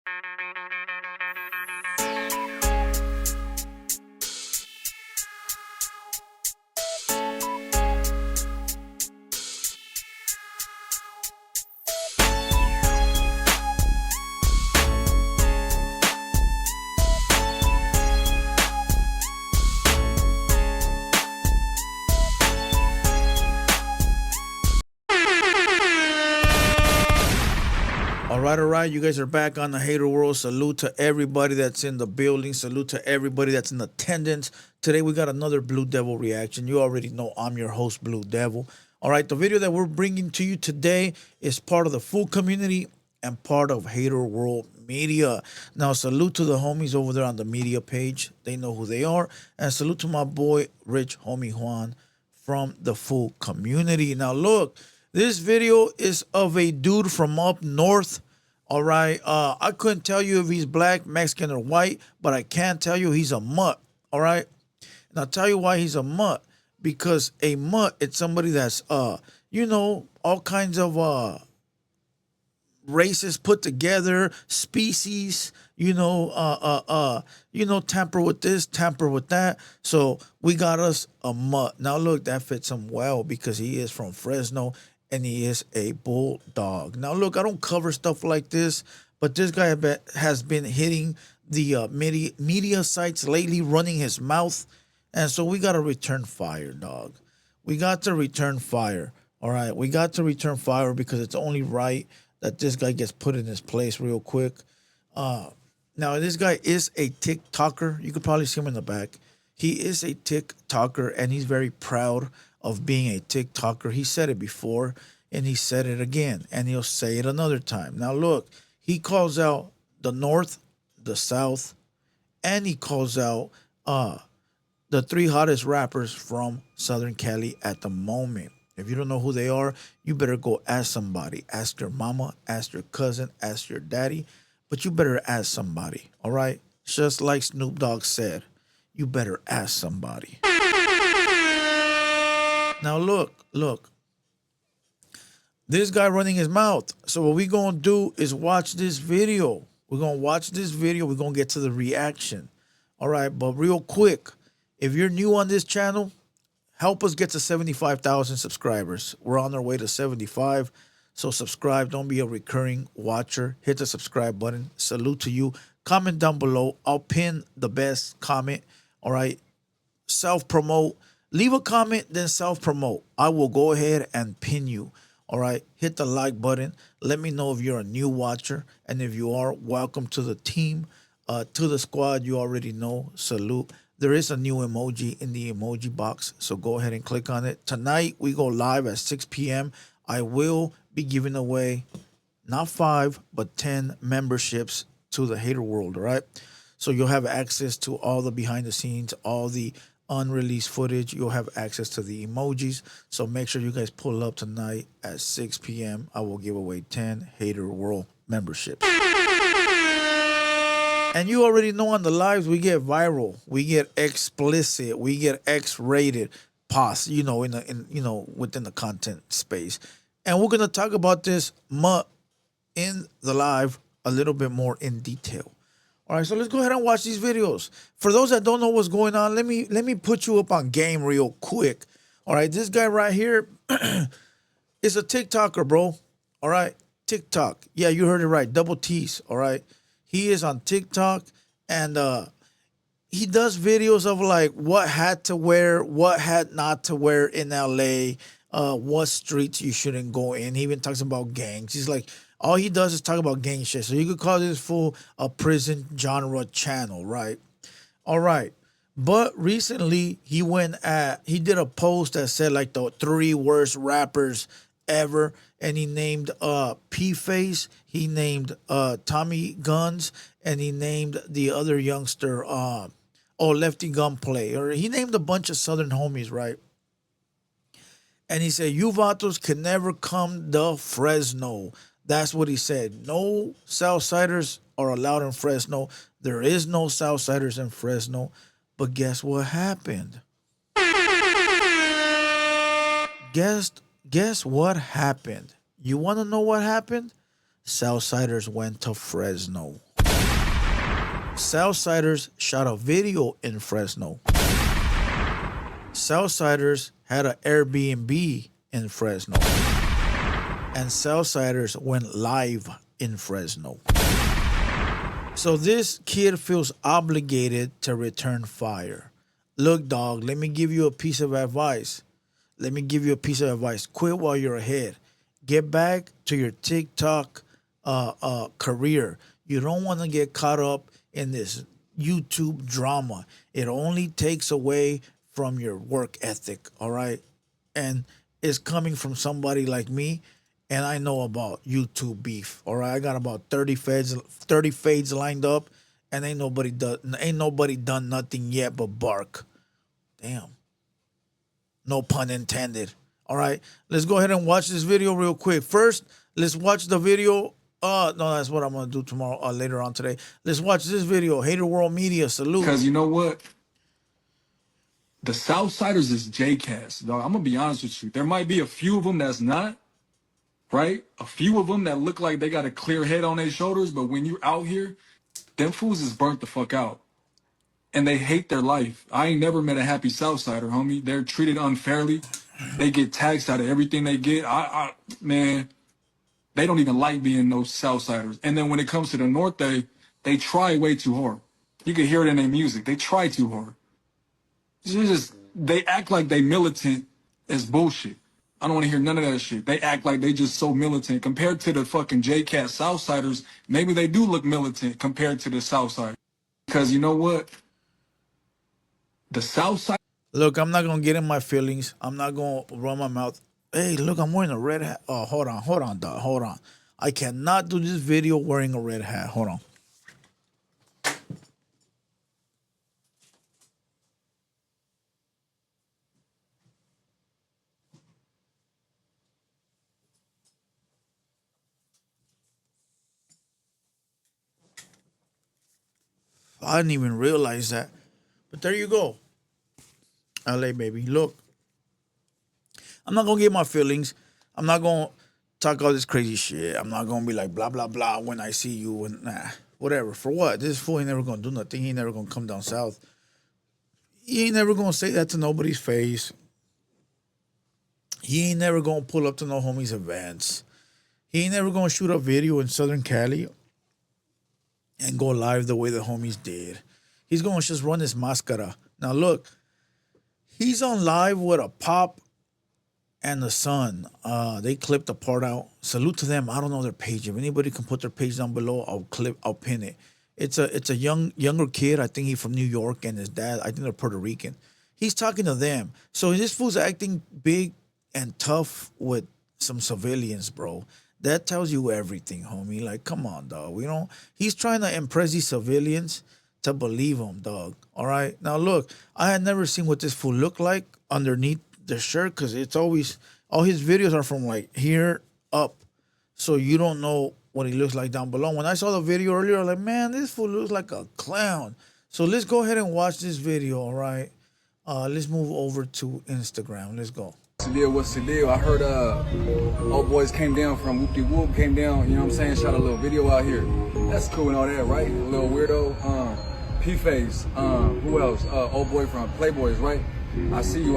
All right. You guys are back on the Hater World. Salute to everybody that's in the building. Salute to everybody that's in attendance. Today we got another Blue Devil reaction. You already know I'm your host, Blue Devil. All right, the video that we're bringing to you today is part of the full community and part of Hater World Media. Now, salute to the homies over there on the media page. They know who they are. And salute to my boy, Rich Homie Juan from the full community. Now, look, this video is of a dude from up north. All right. I couldn't tell you if he's black, Mexican, or white, but I can tell you he's a mutt. All right. And I'll tell you why he's a mutt. Because a mutt, it's somebody that's all kinds of races put together, species, tamper with this, tamper with that. So we got us a mutt. Now look, that fits him well because he is from Fresno. And he is a bulldog. Now, look, I don't cover stuff like this, but this guy has been hitting the media sites lately, running his mouth. And so we got to return fire, dog. We got to return fire. All right, we got to return fire because it's only right that this guy gets put in his place real quick. Now, this guy is a TikToker. You could probably see him in the back. He is a TikToker, and he's very proud of being a TikToker. He said it before, and he said it again, and he'll say it another time. Now, look, he calls out the North, the South, and he calls out the three hottest rappers from Southern Cali at the moment. If you don't know who they are, you better go ask somebody. Ask your mama, ask your cousin, ask your daddy, but you better ask somebody, all right? Just like Snoop Dogg said, you better ask somebody. Now, look. This guy running his mouth. So what we going to do is watch this video. We're going to watch this video. We're going to get to the reaction. All right, but real quick, if you're new on this channel, help us get to 75,000 subscribers. We're on our way to 75. So subscribe. Don't be a recurring watcher. Hit the subscribe button. Salute to you. Comment down below. I'll pin the best comment. All right. Self-promote. Leave a comment, then self-promote. I will go ahead and pin you. All right. Hit the like button. Let me know if you're a new watcher. And if you are, welcome to the team. To the squad, you already know. Salute. There is a new emoji in the emoji box. So go ahead and click on it. Tonight, we go live at 6 p.m. I will be giving away not 5, but 10 memberships to the Hater World. All right. So you'll have access to all the behind the scenes, all the unreleased footage. You'll have access to the emojis. So make sure you guys pull up tonight at 6 p.m. I will give away 10 Hater World memberships. And you already know on the lives, we get viral, we get explicit, we get X-rated, within the content space. And we're gonna talk about this mutt in the live a little bit more in detail. All right, so let's go ahead and watch these videos. For those that don't know what's going on, let me put you up on game real quick. All right, this guy right here is a TikToker, bro. All right, TikTok. Yeah, you heard it right. Double T's. All right, he is on TikTok, and he does videos of like what hat to wear, what hat not to wear in LA, what streets you shouldn't go in. He even talks about gangs. He's like, all he does is talk about gang shit. So you could call this full a prison genre channel, right? All right. But recently he did a post that said like the 3 worst rappers ever. And he named P-Face, he named Tommy Guns, and he named the other youngster Lefty Gunplay. Or he named a bunch of Southern homies, right? And he said, you vatos can never come to Fresno. That's what he said. No Southsiders are allowed in Fresno. There is no Southsiders in Fresno. But guess what happened? Guess what happened? You want to know what happened? Southsiders went to Fresno. Southsiders shot a video in Fresno. Southsiders had an Airbnb in Fresno. And Southsiders went live in Fresno. So this kid feels obligated to return fire. Look, dog, let me give you a piece of advice. Let me give you a piece of advice. Quit while you're ahead. Get back to your TikTok career. You don't want to get caught up in this YouTube drama. It only takes away from your work ethic, all right? And it's coming from somebody like me, and I know about YouTube beef, all right? I got about 30 fades lined up, and ain't nobody done nothing yet but bark. Damn. No pun intended. All right, let's go ahead and watch this video real quick. First, let's watch the video. No, that's what I'm gonna do tomorrow, later on today. Let's watch this video. HaterWorld Media, salute. Because you know what? The Southsiders is JCast, dog. I'm gonna be honest with you. There might be a few of them that's not, right? A few of them that look like they got a clear head on their shoulders, but when you're out here, them fools is burnt the fuck out. And they hate their life. I ain't never met a happy Southsider, homie. They're treated unfairly. They get taxed out of everything they get. Man, they don't even like being those Southsiders. And then when it comes to the North, they try way too hard. You can hear it in their music. They try too hard. They act like they militant as bullshit. I don't want to hear none of that shit. They act like they just so militant. Compared to the fucking JCat Southsiders, maybe they do look militant compared to the Southside. Because you know what? The Southside. Look, I'm not gonna get in my feelings. I'm not gonna run my mouth. Hey, look, I'm wearing a red hat. Oh, hold on, dog. Hold on. I cannot do this video wearing a red hat. Hold on. I didn't even realize that. But there you go. LA, baby. Look, I'm not going to get my feelings. I'm not going to talk all this crazy shit. I'm not going to be like, blah, blah, blah, when I see you. And whatever. For what? This fool ain't never going to do nothing. He ain't never going to come down south. He ain't never going to say that to nobody's face. He ain't never going to pull up to no homies' events. He ain't never going to shoot a video in Southern Cali and go live the way the homies did. He's going to just run his mascara. Now, look, he's on live with a Pop and the Sun. They clipped the part out. Salute to them. I don't know their page. If anybody can put their page down below, I'll pin it. It's a younger kid. I think he's from New York, and his dad, I think they're Puerto Rican. He's talking to them. So this fool's acting big and tough with some civilians, bro. That tells you everything, homie. Like, come on, dog. He's trying to impress these civilians to believe him, dog. All right? Now, look, I had never seen what this fool looked like underneath the shirt, because it's always, all his videos are from like here up. So you don't know what he looks like down below. When I saw the video earlier, I was like, man, this fool looks like a clown. So let's go ahead and watch this video, all right? Let's move over to Instagram. Let's go. What's the deal? I heard old boys came down from Whoop-de-Whoop, came down, you know what I'm saying, shot a little video out here. That's cool and all that, right? A little weirdo. P-Face, who else? Old boy from Playboys, right? I see you.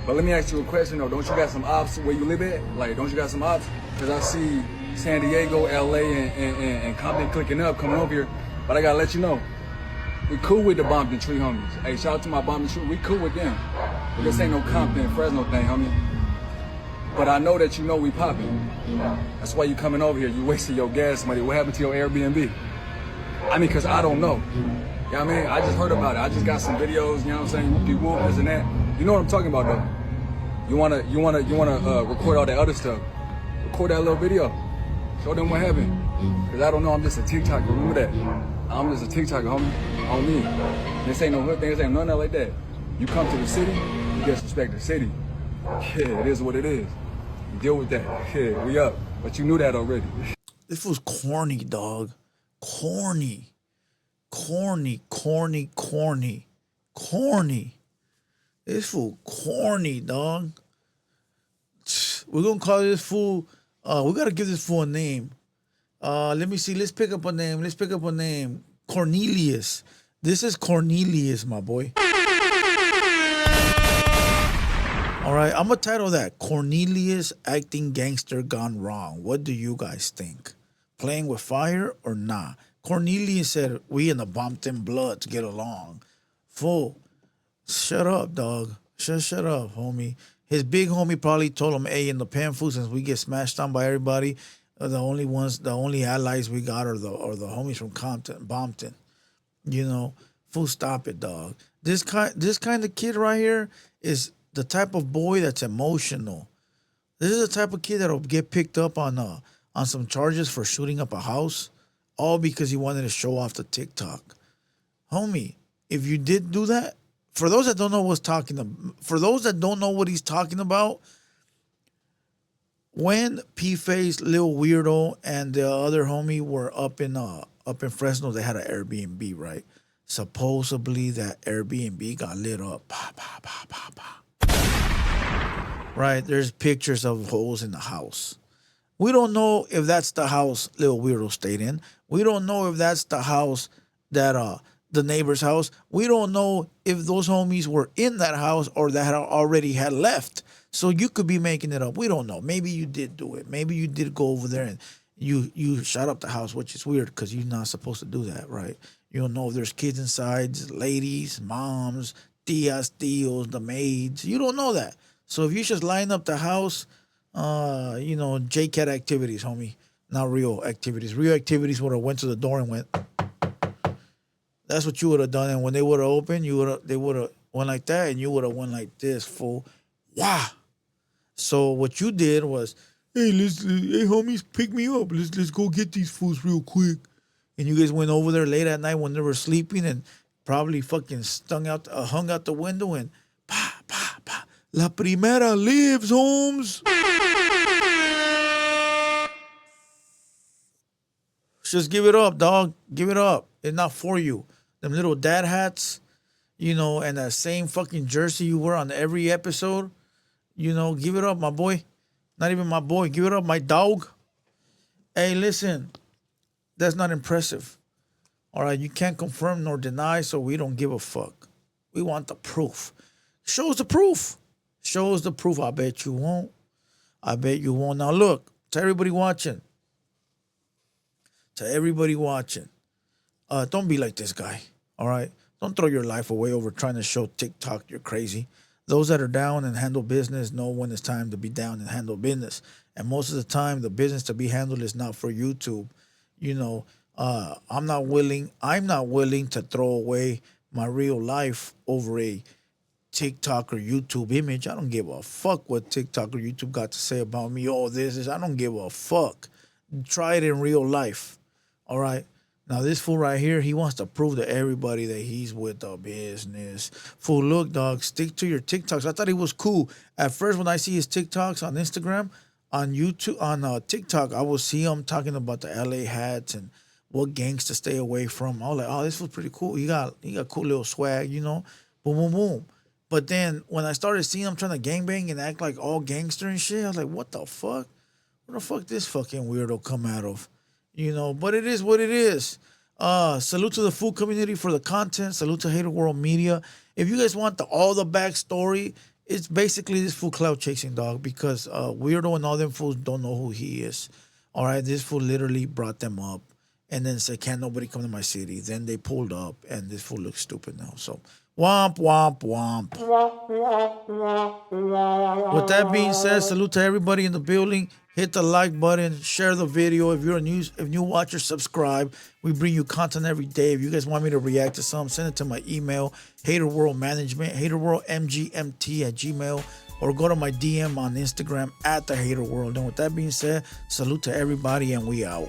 But let me ask you a question though. Don't you got some ops where you live at? Like, don't you got some ops? Because I see San Diego, LA, and Compton clicking up, coming over here. But I gotta let you know, we cool with the Bomb the Tree homies. Hey, shout out to my Bomb the Tree. We cool with them. But this ain't no Compton, Fresno thing, homie. But I know that you know we popping. That's why you coming over here. You wasted your gas money. What happened to your Airbnb? I mean, because I don't know. You know what I mean? I just heard about it. I just got some videos, you know what I'm saying? Whoop-de-whoop, this and that. You know what I'm talking about, though. You wanna record all that other stuff. Record that little video. Show them what happened. Because I don't know, I'm just a TikToker. Remember that. I'm just a TikToker, homie. On me. This ain't no hood thing. This ain't nothing like that. You come to the city, you disrespect the city. Yeah, it is what it is. You deal with that. Yeah, we up. But you knew that already. This was corny, dog. Corny. This fool corny, dog. We're gonna call this fool. We gotta give this fool a name. Let me see. Let's pick up a name. Cornelius. This is Cornelius, my boy. All right, I'm gonna title that Cornelius acting gangster gone wrong. What do you guys think? Playing with fire or nah? Cornelius said we in the Bompton blood to get along. Fool, shut up, dog. Shut up, homie. His big homie probably told him, hey, in the pen, fool, since we get smashed on by everybody, the only allies we got are the homies from Compton, Bompton. You know, fool, stop it, dog. This kind of kid right here is the type of boy that's emotional. This is the type of kid that'll get picked up on some charges for shooting up a house, all because he wanted to show off the TikTok. Homie, if you did do that, for those that don't know what he's talking about, when P-Face, Lil Weirdo, and the other homie were up in Fresno, they had an Airbnb, right? Supposedly that Airbnb got lit up. Pa, pa, pa, pa, pa. Right? There's pictures of holes in the house. We don't know if that's the house Lil Weirdo stayed in. We don't know if that's the house that the neighbor's house. We don't know if those homies were in that house or that already had left. So you could be making it up. We don't know. Maybe you did do it. Maybe you did go over there and you shot up the house, which is weird because you're not supposed to do that, right? You don't know if there's kids inside, ladies, moms, tias, tios, the maids. You don't know that. So if you just line up the house, JCAT activities, homie, not real activities. Real activities would have went to the door and went. That's what you would have done. And when they would have opened, they would have went like that, and you would have went like this, fool. Wow. So what you did was, hey, homies, pick me up. Let's go get these fools real quick. And you guys went over there late at night when they were sleeping and probably fucking hung out the window and pa pa pa. La primera lives, Holmes. Just give it up, dog. Give it up. It's not for you. Them little dad hats, and that same fucking jersey you wear on every episode, give it up, my boy. Not even my boy. Give it up, my dog. Hey, listen, that's not impressive. All right, you can't confirm nor deny, so we don't give a fuck. We want the proof. Show us the proof. Show us the proof. I bet you won't. I bet you won't. Now look, to everybody watching. Don't be like this guy. All right? Don't throw your life away over trying to show TikTok you're crazy. Those that are down and handle business know when it's time to be down and handle business. And most of the time, the business to be handled is not for YouTube. I'm not willing to throw away my real life over a TikTok or YouTube image. I don't give a fuck what TikTok or YouTube got to say about me. Oh, I don't give a fuck. Try it in real life. All right? Now, this fool right here, he wants to prove to everybody that he's with the business. Fool, look, dog, stick to your TikToks. I thought he was cool. At first, when I see his TikToks on Instagram, on YouTube, on TikTok, I will see him talking about the LA hats and what gangs to stay away from. I was like, oh, this was pretty cool. He got cool little swag, Boom, boom, boom. But then when I started seeing him trying to gangbang and act like all gangster and shit, I was like, what the fuck? Where the fuck this fucking weirdo come out of? But it is what it is. Salute to the food community for the content. Salute to HaterWorld Media. If you guys want all the backstory, it's basically this fool clout chasing, dog, because Weirdo and all them fools don't know who he is. All right, this fool literally brought them up and then said, can't nobody come to my city. Then they pulled up and this fool looks stupid now. So, womp, womp, womp. With that being said, salute to everybody in the building. Hit the like button, share the video. If you're a new watcher, subscribe. We bring you content every day. If you guys want me to react to something, send it to my email, HaterWorldManagement, HaterWorldMGMT@gmail, or go to my DM on Instagram @TheHaterWorld. And with that being said, salute to everybody, and we out.